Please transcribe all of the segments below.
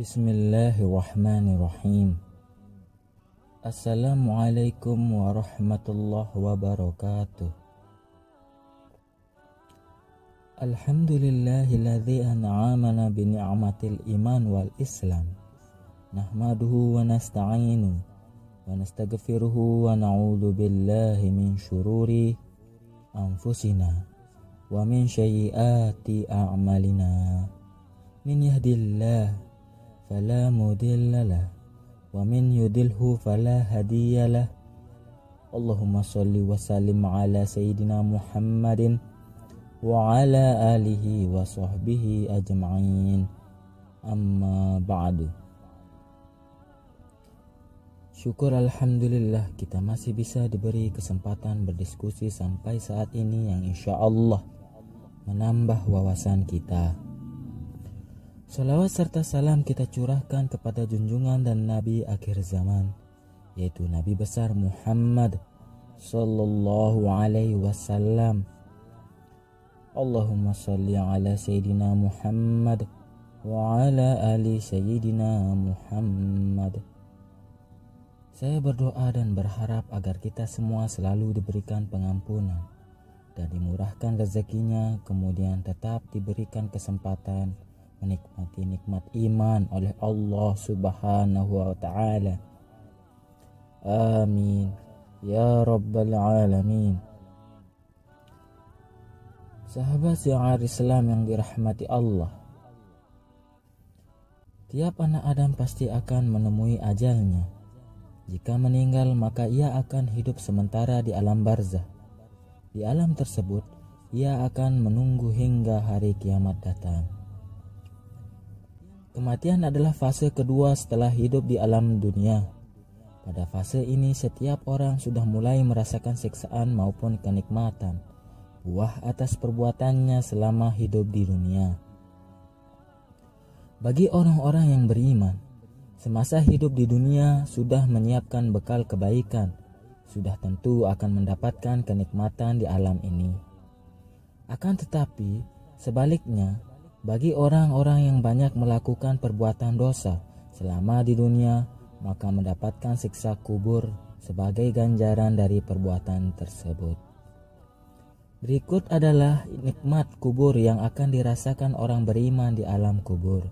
Bismillahirrahmanirrahim. Assalamualaikum warahmatullahi wabarakatuh. Alhamdulillahilladzi an'amana bi ni'matil iman wal islam. Nahmaduhu wa nasta'inu wa nastaghfiruhu wa na'udzu billahi min syururi anfusina wa min sayyiati a'malina. Min yahdihillahu fala mudilla lah wa min yudilhu fala hadiya lah. Allahumma sholli wa sallim ala sayyidina Muhammadin wa ala alihi wa sahbihi ajma'in. Amma ba'du. Syukur alhamdulillah kita masih bisa diberi kesempatan berdiskusi sampai saat ini yang insya Allah menambah wawasan kita. Salawat serta salam kita curahkan kepada junjungan dan Nabi akhir zaman, yaitu Nabi besar Muhammad sallallahu alaihi wasallam. Allahumma salli ala Sayyidina Muhammad wa ala ali Sayyidina Muhammad. Saya berdoa dan berharap agar kita semua selalu diberikan pengampunan dan dimurahkan rezekinya, kemudian tetap diberikan kesempatan menikmati nikmat iman oleh Allah Subhanahu wa ta'ala. Amin ya rabbal alamin. Sahabat syiar Islam yang dirahmati Allah, tiap anak Adam pasti akan menemui ajalnya. Jika meninggal maka ia akan hidup sementara di alam barzah. Di alam tersebut ia akan menunggu hingga hari kiamat datang. Kematian adalah fase kedua setelah hidup di alam dunia. Pada fase ini setiap orang sudah mulai merasakan siksaan maupun kenikmatan buah atas perbuatannya selama hidup di dunia. Bagi orang-orang yang beriman, semasa hidup di dunia sudah menyiapkan bekal kebaikan, sudah tentu akan mendapatkan kenikmatan di alam ini. Akan tetapi, sebaliknya, bagi orang-orang yang banyak melakukan perbuatan dosa selama di dunia, maka mendapatkan siksa kubur sebagai ganjaran dari perbuatan tersebut. Berikut adalah nikmat kubur yang akan dirasakan orang beriman di alam kubur.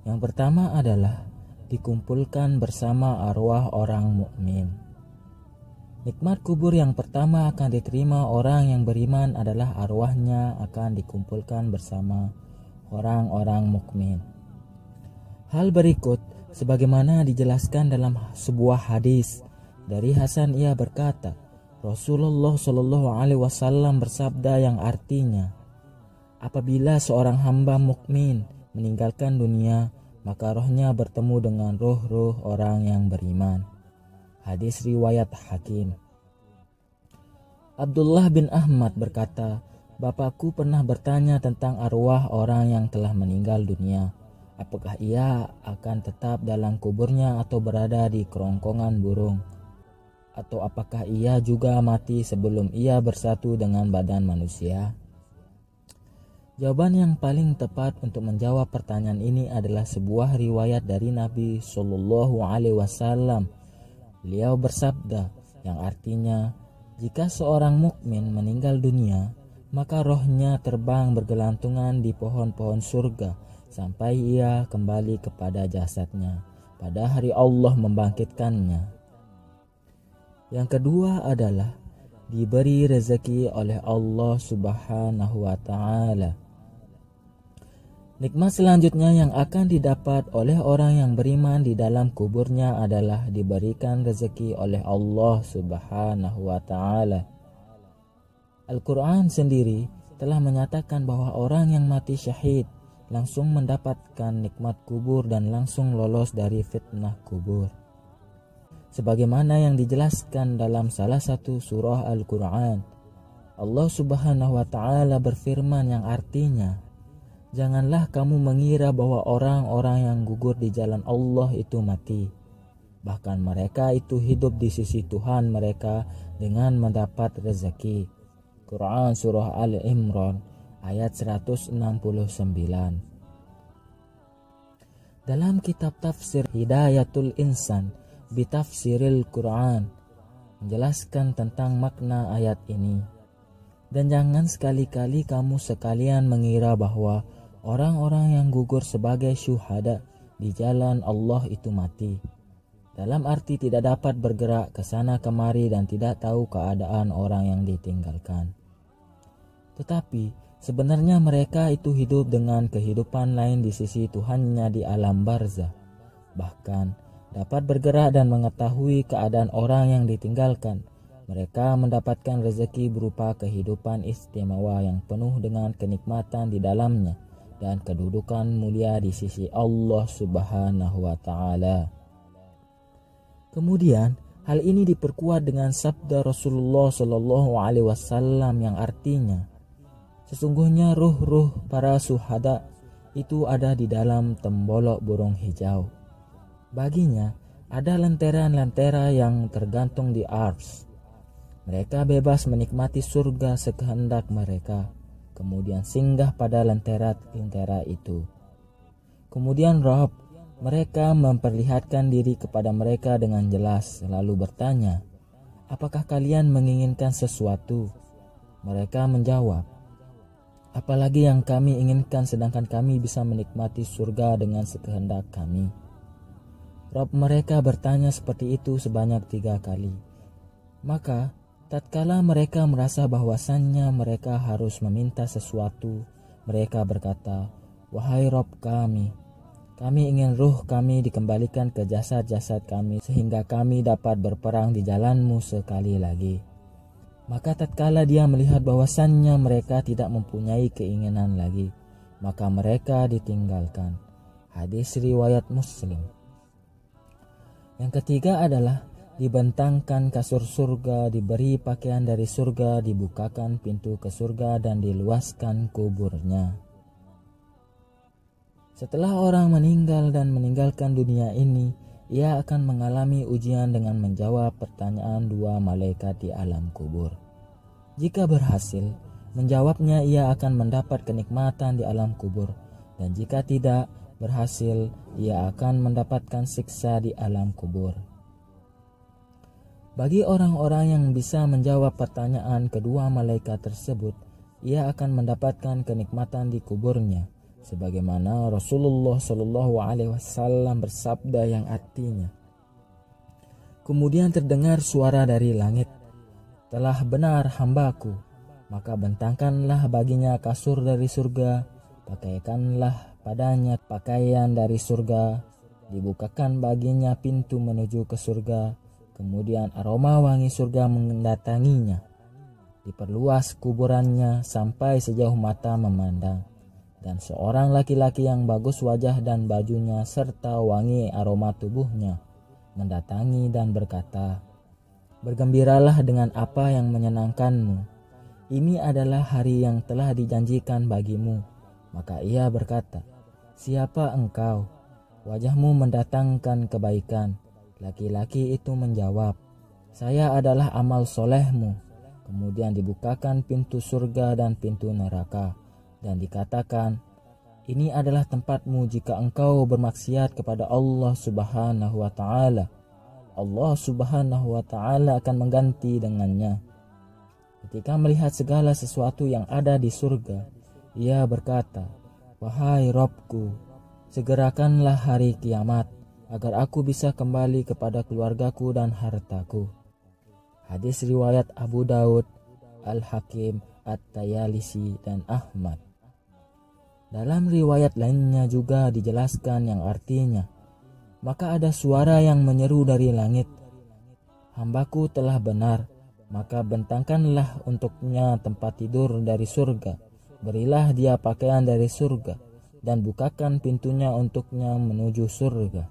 Yang pertama adalah dikumpulkan bersama arwah orang mukmin. Nikmat kubur yang pertama akan diterima orang yang beriman adalah arwahnya akan dikumpulkan bersama orang-orang mukmin. Hal berikut sebagaimana dijelaskan dalam sebuah hadis dari Hasan, ia berkata, Rasulullah Shallallahu alaihi wasallam bersabda yang artinya, apabila seorang hamba mukmin meninggalkan dunia, maka rohnya bertemu dengan roh-roh orang yang beriman. Hadis riwayat Hakim. Abdullah bin Ahmad berkata, bapakku pernah bertanya tentang arwah orang yang telah meninggal dunia. Apakah ia akan tetap dalam kuburnya atau berada di kerongkongan burung? Atau apakah ia juga mati sebelum ia bersatu dengan badan manusia? Jawaban yang paling tepat untuk menjawab pertanyaan ini adalah sebuah riwayat dari Nabi Shallallahu alaihi wasallam. Beliau bersabda yang artinya, jika seorang mukmin meninggal dunia, maka rohnya terbang bergelantungan di pohon-pohon surga sampai ia kembali kepada jasadnya pada hari Allah membangkitkannya. Yang kedua adalah diberi rezeki oleh Allah Subhanahu wa ta'ala. Nikmat selanjutnya yang akan didapat oleh orang yang beriman di dalam kuburnya adalah diberikan rezeki oleh Allah Subhanahu wa ta'ala. Al-Quran sendiri telah menyatakan bahwa orang yang mati syahid langsung mendapatkan nikmat kubur dan langsung lolos dari fitnah kubur. Sebagaimana yang dijelaskan dalam salah satu surah Al-Quran, Allah Subhanahu wa ta'ala berfirman yang artinya, janganlah kamu mengira bahwa orang-orang yang gugur di jalan Allah itu mati. Bahkan mereka itu hidup di sisi Tuhan mereka dengan mendapat rezeki. Quran Surah Al-Imran ayat 169. Dalam kitab tafsir Hidayatul Insan Bitafsiril Quran menjelaskan tentang makna ayat ini. Dan jangan sekali-kali kamu sekalian mengira bahwa orang-orang yang gugur sebagai syuhada di jalan Allah itu mati. Dalam arti tidak dapat bergerak ke sana kemari dan tidak tahu keadaan orang yang ditinggalkan. Tetapi sebenarnya mereka itu hidup dengan kehidupan lain di sisi Tuhannya di alam barzah. Bahkan dapat bergerak dan mengetahui keadaan orang yang ditinggalkan. Mereka mendapatkan rezeki berupa kehidupan istimewa yang penuh dengan kenikmatan di dalamnya dan kedudukan mulia di sisi Allah Subhanahu wa taala. Kemudian hal ini diperkuat dengan sabda Rasulullah Shallallahu alaihi wasallam yang artinya, sesungguhnya ruh-ruh para syuhada itu ada di dalam tembolok burung hijau. Baginya ada lentera-lentera yang tergantung di ars. Mereka bebas menikmati surga sekehendak mereka, kemudian singgah pada lentera-lentera itu. Kemudian Rabb mereka memperlihatkan diri kepada mereka dengan jelas, lalu bertanya, apakah kalian menginginkan sesuatu? Mereka menjawab, apalagi yang kami inginkan sedangkan kami bisa menikmati surga dengan sekehendak kami. Rabb mereka bertanya seperti itu sebanyak 3 kali. Maka tatkala mereka merasa bahwasannya mereka harus meminta sesuatu, mereka berkata, wahai Rabb kami ingin ruh kami dikembalikan ke jasad-jasad kami sehingga kami dapat berperang di jalan-Mu sekali lagi. Maka tatkala dia melihat bahwasannya mereka tidak mempunyai keinginan lagi, maka mereka ditinggalkan. Hadis riwayat Muslim. Yang ketiga adalah dibentangkan kasur surga, diberi pakaian dari surga, dibukakan pintu ke surga dan diluaskan kuburnya. Setelah orang meninggal dan meninggalkan dunia ini, ia akan mengalami ujian dengan menjawab pertanyaan 2 malaikat di alam kubur. Jika berhasil menjawabnya, ia akan mendapat kenikmatan di alam kubur, dan jika tidak berhasil, ia akan mendapatkan siksa di alam kubur. Bagi orang-orang yang bisa menjawab pertanyaan kedua malaikat tersebut, ia akan mendapatkan kenikmatan di kuburnya, sebagaimana Rasulullah Shallallahu alaihi wasallam bersabda yang artinya, kemudian terdengar suara dari langit, telah benar hambaku, maka bentangkanlah baginya kasur dari surga, pakaikanlah padanya pakaian dari surga, dibukakan baginya pintu menuju ke surga, kemudian aroma wangi surga mendatanginya, diperluas kuburannya sampai sejauh mata memandang. Dan seorang laki-laki yang bagus wajah dan bajunya serta wangi aroma tubuhnya mendatangi dan berkata, bergembiralah dengan apa yang menyenangkanmu. Ini adalah hari yang telah dijanjikan bagimu. Maka ia berkata, siapa engkau? Wajahmu mendatangkan kebaikan. Laki-laki itu menjawab, saya adalah amal solehmu. Kemudian dibukakan pintu surga dan pintu neraka, dan dikatakan, ini adalah tempatmu jika engkau bermaksiat kepada Allah Subhanahu wa ta'ala. Allah Subhanahu wa ta'ala akan mengganti dengannya. Ketika melihat segala sesuatu yang ada di surga, ia berkata, wahai Rabbku, segerakanlah hari kiamat agar aku bisa kembali kepada keluargaku dan hartaku. Hadis riwayat Abu Daud, Al-Hakim, At-Tayalisi, dan Ahmad. Dalam riwayat lainnya juga dijelaskan yang artinya, maka ada suara yang menyeru dari langit, hambaku telah benar, maka bentangkanlah untuknya tempat tidur dari surga, berilah dia pakaian dari surga, dan bukakan pintunya untuknya menuju surga,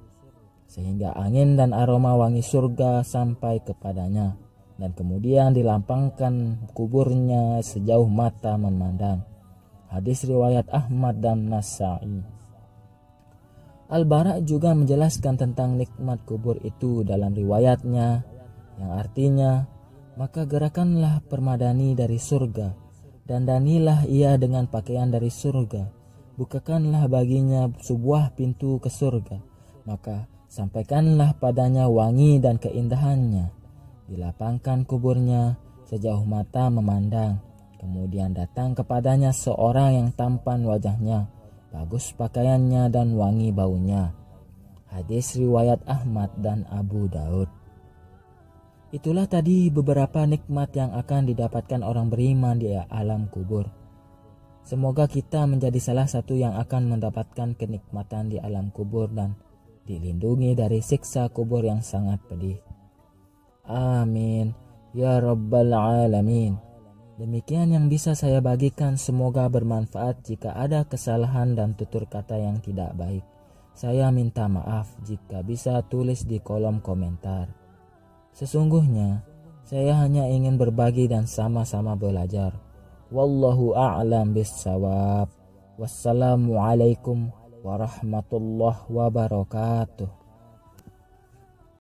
sehingga angin dan aroma wangi surga sampai kepadanya, dan kemudian dilampangkan kuburnya sejauh mata memandang. Hadis riwayat Ahmad dan Nasa'i. Al-Bara juga menjelaskan tentang nikmat kubur itu dalam riwayatnya, yang artinya, maka gerakanlah permadani dari surga, dan danilah ia dengan pakaian dari surga, bukakanlah baginya sebuah pintu ke surga, maka sampaikanlah padanya wangi dan keindahannya. Dilapangkan kuburnya sejauh mata memandang. Kemudian datang kepadanya seorang yang tampan wajahnya, bagus pakaiannya dan wangi baunya. Hadis riwayat Ahmad dan Abu Daud. Itulah tadi beberapa nikmat yang akan didapatkan orang beriman di alam kubur. Semoga kita menjadi salah satu yang akan mendapatkan kenikmatan di alam kubur dan dilindungi dari siksa kubur yang sangat pedih. Amin ya rabbal alamin. Demikian yang bisa saya bagikan, semoga bermanfaat. Jika ada kesalahan dan tutur kata yang tidak baik, saya minta maaf. Jika bisa tulis di kolom komentar. Sesungguhnya saya hanya ingin berbagi dan sama-sama belajar. Wallahu a'lam bissawab. Wassalamualaikum warahmatullahi wabarakatuh.